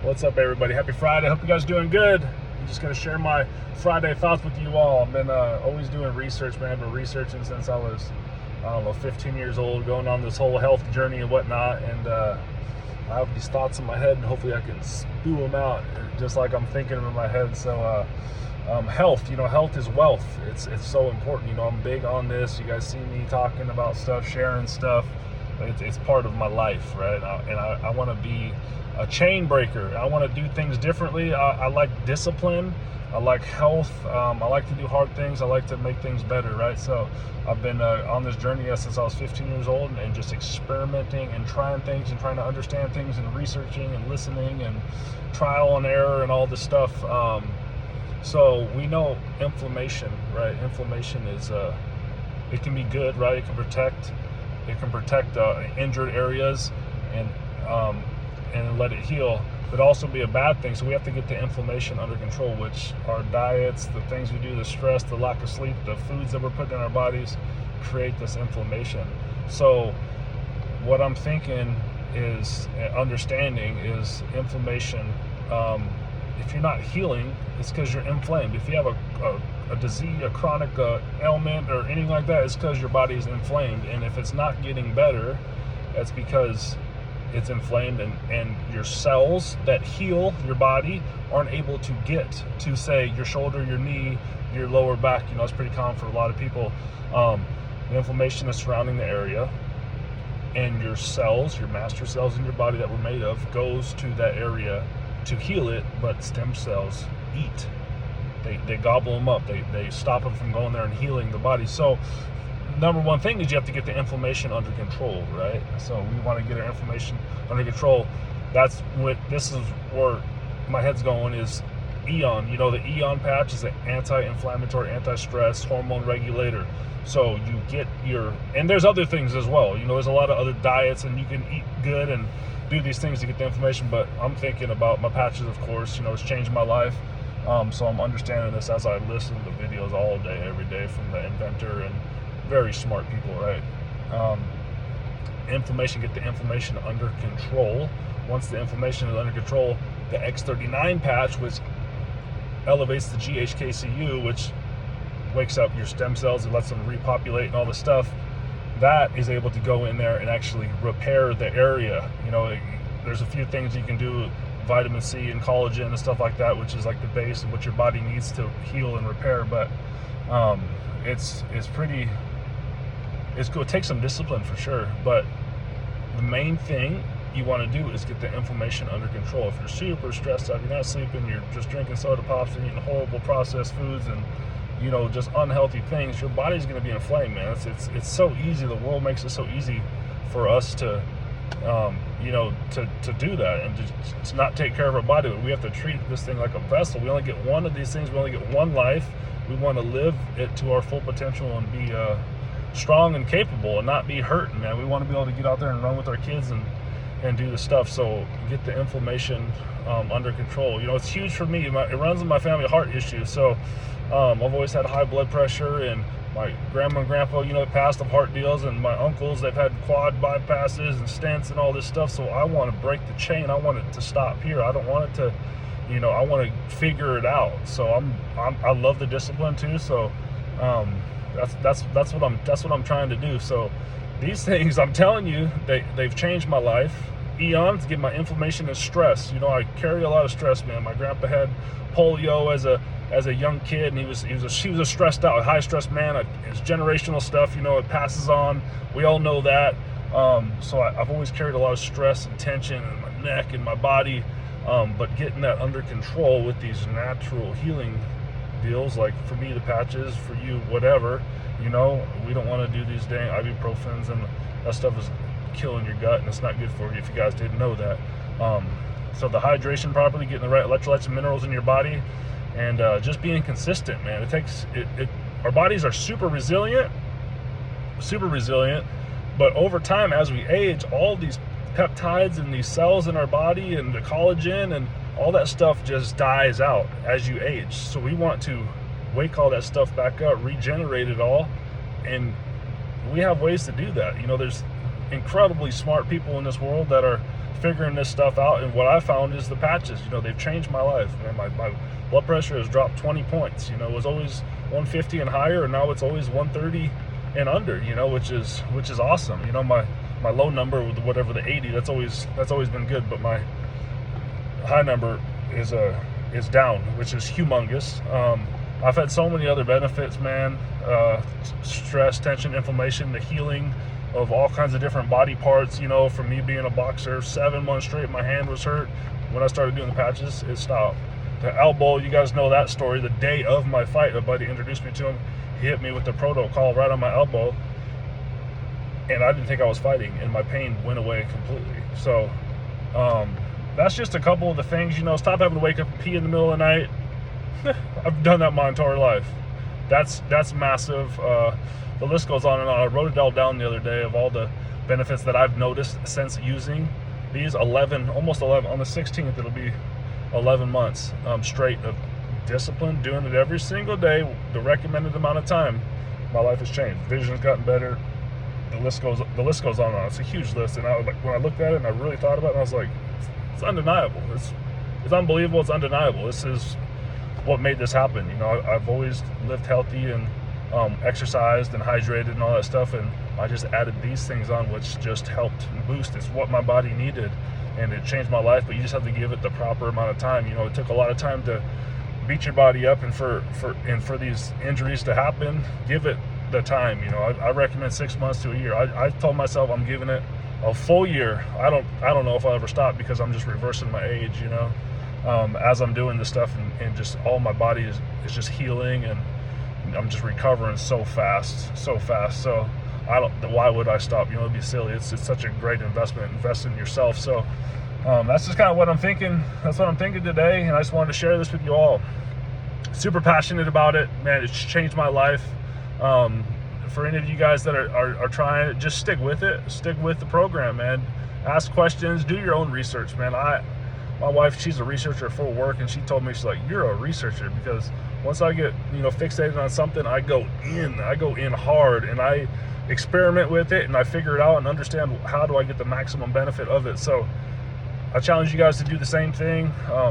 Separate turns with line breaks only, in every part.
What's up, everybody? Happy Friday. Hope you guys are doing good. I'm just going to share my Friday thoughts with you all. I've been always doing research, man. I've been researching since I was, 15 years old, going on this whole health journey and whatnot. And I have these thoughts in my head, and hopefully I can spew them out just like I'm thinking them in my head. So, health, health is wealth. It's so important. I'm big on this. You guys see me talking about stuff, sharing stuff. It's part of my life, right? I want to be a chain breaker. I want to do things differently. I like discipline. I like health. I like to do hard things. I like to make things better, right? So I've been on this journey since I was 15 years old, and just experimenting and trying things and trying to understand things and researching and listening and trial and error and all this stuff. So we know inflammation, right? Inflammation is, it can be good, right? It can protect injured areas and let it heal, but also be a bad thing. So we have to get the inflammation under control, which our diets, the things we do, the stress, the lack of sleep, the foods that we're putting in our bodies create this inflammation. So what I'm thinking is, understanding is inflammation. If you're not healing, it's because you're inflamed. If you have a disease, a chronic ailment or anything like that, it's because your body is inflamed. And if it's not getting better, that's because it's inflamed, and your cells that heal your body aren't able to get to, say, your shoulder, your knee, your lower back. It's pretty common for a lot of people. The inflammation is surrounding the area, and your cells, your master cells in your body that we're made of, goes to that area to heal it, but stem cells eat. They gobble them up. They stop them from going there and healing the body. So number one thing is you have to get the inflammation under control, right? So we want to get our inflammation under control. This is where my head's going, is Eon. The Eon patch is an anti-inflammatory, anti-stress hormone regulator. So you get and there's other things as well. There's a lot of other diets, and you can eat good and do these things to get the inflammation, but I'm thinking about my patches, of course. It's changed my life. So I'm understanding this as I listen to videos all day, every day, from the inventor and very smart people, right? Inflammation, get the inflammation under control. Once the inflammation is under control, the X39 patch, which elevates the GHKCU, which wakes up your stem cells and lets them repopulate and all this stuff, that is able to go in there and actually repair the area. There's a few things you can do, vitamin C and collagen and stuff like that, which is like the base of what your body needs to heal and repair. But it's good. It takes some discipline for sure, but the main thing you want to do is get the inflammation under control. If you're super stressed out, you're not sleeping, you're just drinking soda pops and eating horrible processed foods and just unhealthy things, your body's going to be inflamed, man. It's so easy. The world makes it so easy for us to to do that and to not take care of our body. We have to treat this thing like a vessel. We only get one of these things. We only get one life. We want to live it to our full potential and be strong and capable and not be hurting, man. We want to be able to get out there and run with our kids and do the stuff. So get the inflammation under control. It's huge for me. It runs in my family, heart issues. So I've always had high blood pressure, and my grandma and grandpa, passed of heart deals, and my uncles, they've had quad bypasses and stents and all this stuff. So I want to break the chain. I want it to stop here. I don't want it to, I want to figure it out. So I love the discipline too. So that's what I'm trying to do. So these things, I'm telling you, they've changed my life. Eons get my inflammation and stress. I carry a lot of stress, man. My grandpa had polio as a young kid, and he was a stressed out, high stress man. It's generational stuff. It passes on. We all know that. So I've always carried a lot of stress and tension in my neck and my body. But getting that under control with these natural healing deals, like for me the patches, for you whatever, we don't want to do these dang ibuprofens, and that stuff is killing your gut, and it's not good for you, if you guys didn't know that. So the hydration properly, getting the right electrolytes and minerals in your body, and just being consistent, man. It takes it. Our bodies are super resilient, but over time, as we age, all these peptides and these cells in our body and the collagen and all that stuff just dies out as you age. So we want to wake all that stuff back up, regenerate it all, and we have ways to do that. There's incredibly smart people in this world that are figuring this stuff out. And what I found is the patches, they've changed my life. Man, my blood pressure has dropped 20 points. It was always 150 and higher, and now it's always 130 and under, which is awesome. My low number, whatever the 80, that's always been good, but my high number is down, which is humongous. I've had so many other benefits, man. Stress, tension, inflammation, the healing of all kinds of different body parts. From me being a boxer, 7 months straight, my hand was hurt. When I started doing the patches, it stopped. The elbow, you guys know that story. The day of my fight, a buddy introduced me to him. He hit me with the protocol right on my elbow, and I didn't think I was fighting, and my pain went away completely. So that's just a couple of the things. Stop having to wake up and pee in the middle of the night. I've done that my entire life. That's massive. The list goes on and on. I wrote it all down the other day of all the benefits that I've noticed since using these. Almost 11. On the 16th, it'll be 11 months straight of discipline, doing it every single day, the recommended amount of time. My life has changed. Vision's gotten better. The list goes on and on. It's a huge list, and when I looked at it and I really thought about it, I was like, it's undeniable. It's unbelievable. It's undeniable. This is what made this happen. I've always lived healthy and exercised and hydrated and all that stuff, and I just added these things on, which just helped boost. It's what my body needed, and it changed my life. But you just have to give it the proper amount of time. It took a lot of time to beat your body up, and for these injuries to happen, give it the time. I recommend 6 months to a year. I told myself I'm giving it a full year. I don't know if I'll ever stop, because I'm just reversing my age, as I'm doing this stuff, and just all my body is just healing, and I'm just recovering so fast. So why would I stop? It'd be silly. It's such a great investment. Invest in yourself. So that's just kind of what I'm thinking. That's what I'm thinking today, and I just wanted to share this with you all. Super passionate about it, man. It's changed my life. For any of you guys that are trying it, just stick with it. Stick with the program, man. Ask questions. Do your own research, man. My wife, she's a researcher for work, and she told me, she's like, you're a researcher, because once I get fixated on something, I go in hard, and I experiment with it, and I figure it out and understand how do I get the maximum benefit of it. So I challenge you guys to do the same thing.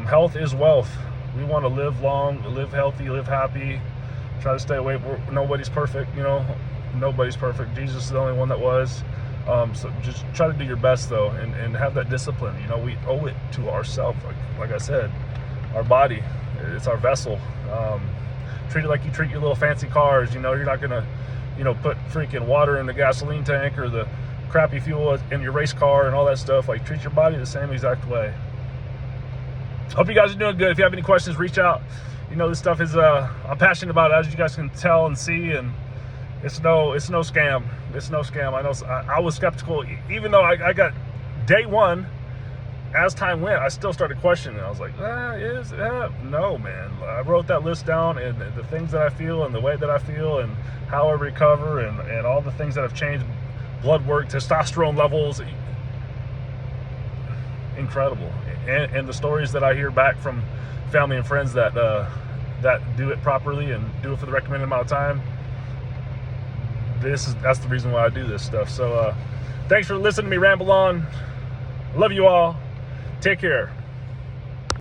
Health is wealth. We want to live long, live healthy, live happy. Try to stay away. Nobody's perfect, nobody's perfect. Jesus is the only one that was. So just try to do your best, though, and have that discipline. We owe it to ourselves. Like I said, our body, it's our vessel. Treat it like you treat your little fancy cars. You're not gonna, put freaking water in the gasoline tank or the crappy fuel in your race car and all that stuff. Like, treat your body the same exact way. Hope you guys are doing good. If you have any questions, reach out. This stuff is I'm passionate about it, as you guys can tell and see, and it's no scam. It's no scam. I know I was skeptical, even though I got day one. As time went, I still started questioning. I was like, no, man. I wrote that list down, and the things that I feel, and the way that I feel, and how I recover, and all the things that have changed, blood work, testosterone levels, incredible. And the stories that I hear back from family and friends that do it properly and do it for the recommended amount of time. That's the reason why I do this stuff. So thanks for listening to me ramble on. Love you all. Take care.